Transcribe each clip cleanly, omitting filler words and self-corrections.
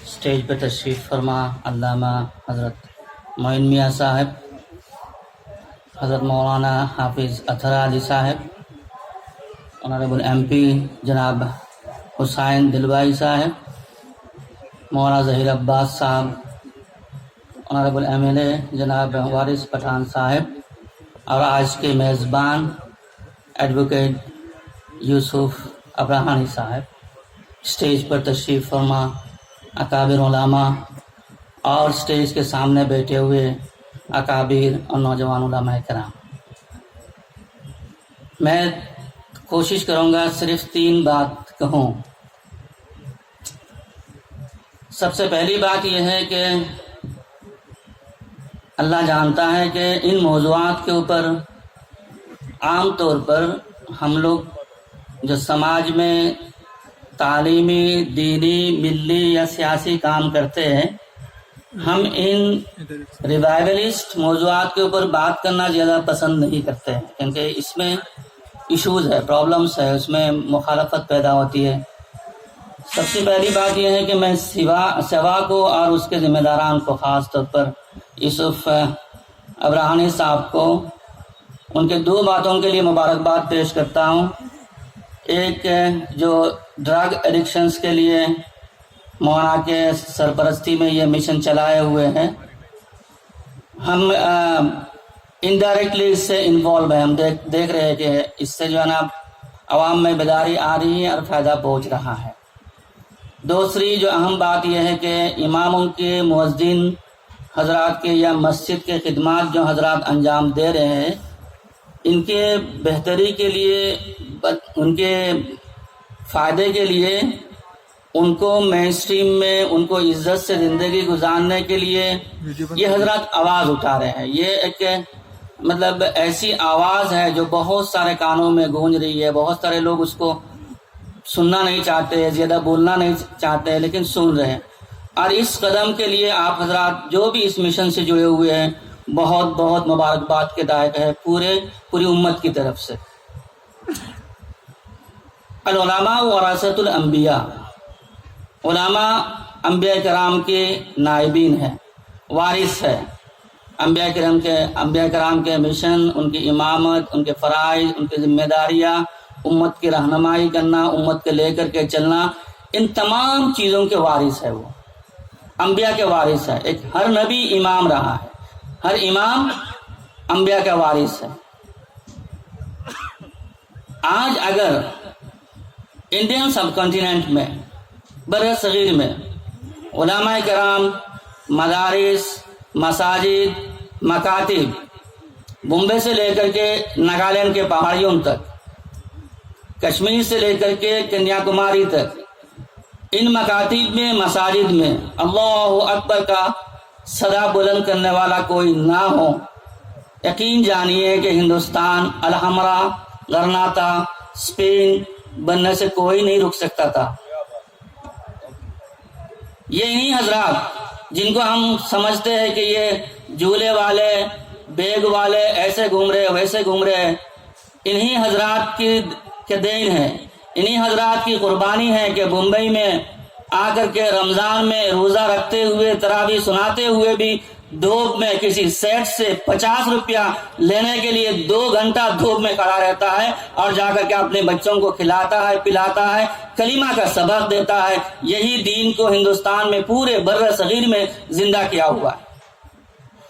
Stage پہ تشریف فرما علامہ حضرت معین میاں صاحب، حضرت مولانا حافظ اطہر علی صاحب، آنریبل ایم پی جناب حسین دلبائی صاحب، مولانا ظہیر عباس صاحب، آنریبل ایم ایل اے جناب وارث پٹھان صاحب، اور آج کے میزبان ایڈوکیٹ یوسف ابراہانی صاحب، اسٹیج پر تشریف فرما اکابر علماء اور اسٹیج کے سامنے بیٹھے ہوئے اکابر اور نوجوان علماء کرام، میں کوشش کروں گا صرف 3 بات کہوں۔ سب سے پہلی بات یہ ہے کہ اللہ جانتا ہے کہ ان موضوعات کے اوپر عام طور پر ہم لوگ جو سماج میں تعلیمی، دینی، ملی یا سیاسی کام کرتے ہیں، ہم ان ریوائولسٹ موضوعات کے اوپر بات کرنا زیادہ پسند نہیں کرتے ہیں، کیونکہ اس میں ایشوز ہے، پرابلمس ہے، اس میں مخالفت پیدا ہوتی ہے۔ سب سے پہلی بات یہ ہے کہ میں سوا کو اور اس کے ذمہ داران کو، خاص طور پر یوسف ابراہانی صاحب کو، ان کے 2 باتوں کے لیے مبارکباد پیش کرتا ہوں۔ ایک جو ڈرگ ایڈکشنز کے لیے مولانا کے سرپرستی میں یہ مشن چلائے ہوئے ہیں، ہم انڈائریکٹلی اس سے انوالو ہیں، ہم دیکھ رہے ہیں کہ اس سے جو ہے نا عوام میں بیداری آ رہی ہے اور فائدہ پہنچ رہا ہے۔ دوسری جو اہم بات یہ ہے کہ اماموں کے، مؤذن حضرات کے یا مسجد کے خدمات جو حضرات انجام دے رہے ہیں، ان کے بہتری کے لیے، ان کے فائدے کے لیے، ان کو مین سٹریم میں ان کو عزت سے زندگی گزارنے کے لیے یہ حضرات آواز اٹھا رہے ہیں۔ یہ ایک مطلب ایسی آواز ہے جو بہت سارے کانوں میں گونج رہی ہے، بہت سارے لوگ اس کو سننا نہیں چاہتے، زیادہ بولنا نہیں چاہتے، لیکن سن رہے ہیں۔ اور اس قدم کے لیے آپ حضرات جو بھی اس مشن سے جڑے ہوئے ہیں، بہت بہت مبارکباد کے لائق ہے پوری امت کی طرف سے۔ العلماء ورثۃ الانبیاء، علماء انبیاء کرام کے نائبین ہیں، وارث ہے۔ انبیاء کرام کے مشن، ان کی امامت، ان کے فرائض، ان کی ذمہ داریاں، امت کی رہنمائی کرنا، امت کے لے کر کے چلنا، ان تمام چیزوں کے وارث ہے وہ، انبیاء کے وارث ہے۔ ایک ہر نبی امام رہا ہے، ہر امام انبیاء کا وارث ہے۔ آج اگر انڈین سب کانٹیننٹ میں، بر صغیر میں، علماء کرام، مدارس، مساجد، مکاتب، بمبئی سے لے کر کے ناگالینڈ کے پہاڑیوں تک، کشمیر سے لے کر کے کنیا کماری تک، ان مکاتب میں، مساجد میں اللہ اکبر کا صدا بلند کرنے والا کوئی نہ ہو، یقین جانیے کہ ہندوستان الحمرا، غرناطہ، اسپین بننے سے کوئی نہیں رک سکتا تھا۔ یہ انہی حضرات جن کو ہم سمجھتے ہیں کہ یہ جھولے والے، بیگ والے، ایسے گھوم رہے ویسے گھوم رہے، انہی حضرات کے دین ہے، انہی حضرات کی قربانی ہے کہ بمبئی میں آ کر کے رمضان میں روزہ رکھتے ہوئے، تراویح سناتے ہوئے بھی دھوپ میں کسی سیٹ سے 50 روپیہ لینے کے لیے 2 گھنٹہ دھوپ میں کھڑا رہتا ہے، اور جا کر کے اپنے بچوں کو کھلاتا ہے، پلاتا ہے، کلمہ کا سبق دیتا ہے۔ یہی دین کو ہندوستان میں، پورے بر صغیر میں زندہ کیا ہوا ہے۔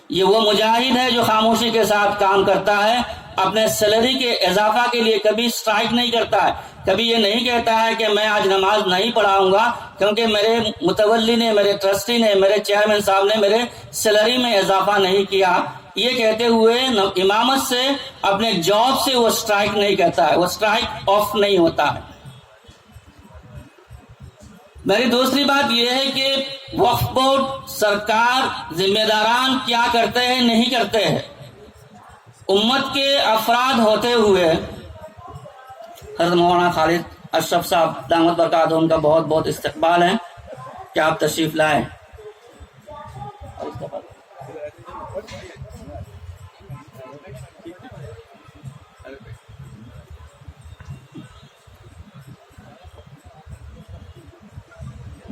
یہ وہ مجاہد ہے جو خاموشی کے ساتھ کام کرتا ہے، اپنے سیلری کے اضافہ کے لیے کبھی سٹرائک نہیں کرتا ہے، کبھی یہ نہیں کہتا ہے کہ میں آج نماز نہیں پڑھاؤں گا کیونکہ میرے متولی نے، میرے ٹرسٹی نے، میرے چیئرمین صاحب نے میرے سیلری میں اضافہ نہیں کیا۔ یہ کہتے ہوئے امامت سے، اپنے جاب سے وہ سٹرائک نہیں کرتا ہے، وہ سٹرائک آف نہیں ہوتا ہے۔ میری دوسری بات یہ ہے کہ وقف بورڈ، سرکار، ذمہ داران کیا کرتے ہیں، نہیں کرتے ہیں۔ امت کے افراد ہوتے ہوئے حضرت مولانا خالد اشرف صاحب دامت برکاتہ ان کا بہت بہت استقبال ہے کہ آپ تشریف لائیں۔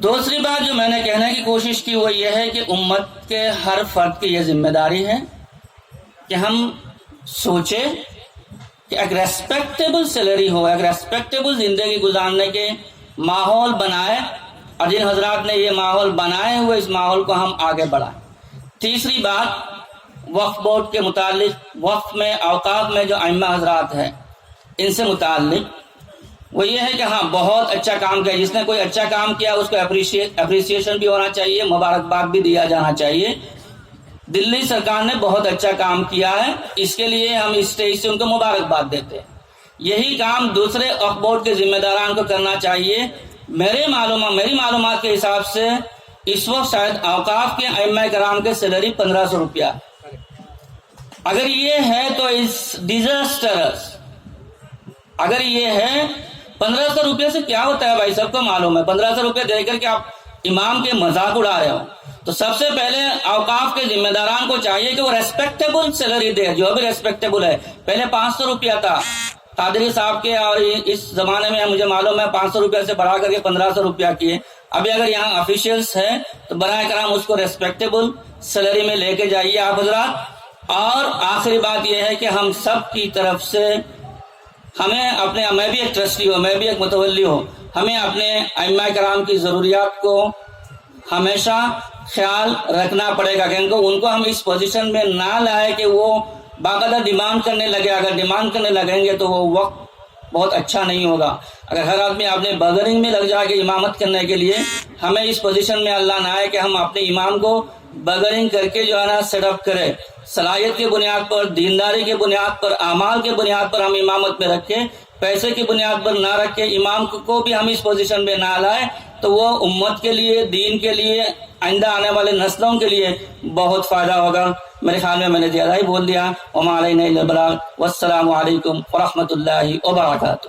دوسری بات جو میں نے کہنے کی کوشش کی وہ یہ ہے کہ امت کے ہر فرد کی یہ ذمہ داری ہے کہ ہم سوچیں کہ ایک ریسپیکٹیبل سیلری ہو، ایک ریسپیکٹیبل زندگی گزارنے کے ماحول بنائے، اور جن حضرات نے یہ ماحول بنائے ہوئے اس ماحول کو ہم آگے بڑھائیں۔ تیسری بات وقف بورڈ کے متعلق، وقف میں اوقاف میں جو ائمہ حضرات ہیں ان سے متعلق وہ یہ ہے کہ ہاں بہت اچھا کام کیا، جس نے کوئی اچھا کام کیا اس کو اپریسیشن بھی ہونا چاہیے، مبارکباد بھی دیا جانا چاہیے۔ دلی سرکار نے بہت اچھا کام کیا ہے، اس کے لیے ہم اس اسٹیج سے ان کو مبارکباد دیتے ہیں۔ یہی کام دوسرے وقف بورڈ کے ذمہ داران کو کرنا چاہیے۔ میری معلومات کے حساب سے اس وقت شاید اوقاف کے ائمہ کرام کے سیلری 1500 روپیہ، اگر یہ ہے تو اس ڈیزاسٹرس، اگر یہ ہے 1500 روپے سے کیا ہوتا ہے بھائی سب کو معلوم ہے، 1500 روپے دے کر کے آپ امام کے مذاق اڑا رہے ہو۔ تو سب سے پہلے اوقاف کے ذمہ داران کو چاہیے کہ وہ ریسپیکٹیبل سیلری دے، جو بھی ریسپیکٹیبل ہے۔ پہلے 500 روپیہ تھا قادری صاحب کے، اور اس زمانے میں مجھے معلوم ہے 500 روپیہ سے بڑھا کر کے 1500 روپیہ کیے۔ ابھی اگر یہاں آفیشیلس ہیں تو براہ کرم اس کو ریسپیکٹیبل سیلری میں لے کے جائیے آپ حضرات۔ اور آخری بات یہ ہے کہ ہم سب کی طرف سے ہمیں اپنے، میں بھی ایک ٹرسٹی ہوں، میں بھی ایک متولی ہوں، ہمیں اپنے ائمہ کرام کی ضروریات کو ہمیشہ خیال رکھنا پڑے گا، کہ ان کو ہم اس پوزیشن میں نہ لائے کہ وہ باقاعدہ ڈیمانڈ کرنے لگے۔ اگر ڈیمانڈ کرنے لگیں گے تو وہ وقت بہت اچھا نہیں ہوگا۔ اگر ہر آدمی اپنے برگرنگ میں لگ جائے کہ امامت کرنے کے لیے، ہمیں اس پوزیشن میں اللہ نہ آئے کہ ہم اپنے امام کو برگرنگ کر کے جو ہے نا سیٹ اپ کرے، صلاحیت کی بنیاد پر، دینداری کی بنیاد پر، اعمال کی بنیاد پر ہم امامت میں رکھیں، پیسے کی بنیاد پر نہ رکھے، امام کو بھی ہم اس پوزیشن میں نہ لائے تو وہ امت کے لیے، دین کے لیے، آئندہ آنے والے نسلوں کے لیے بہت فائدہ ہوگا۔ میرے خیال میں نے زیادہ ہی بول دیا۔ وما علینا الا البلاغ، والسلام علیکم ورحمۃ اللہ وبرکاتہ۔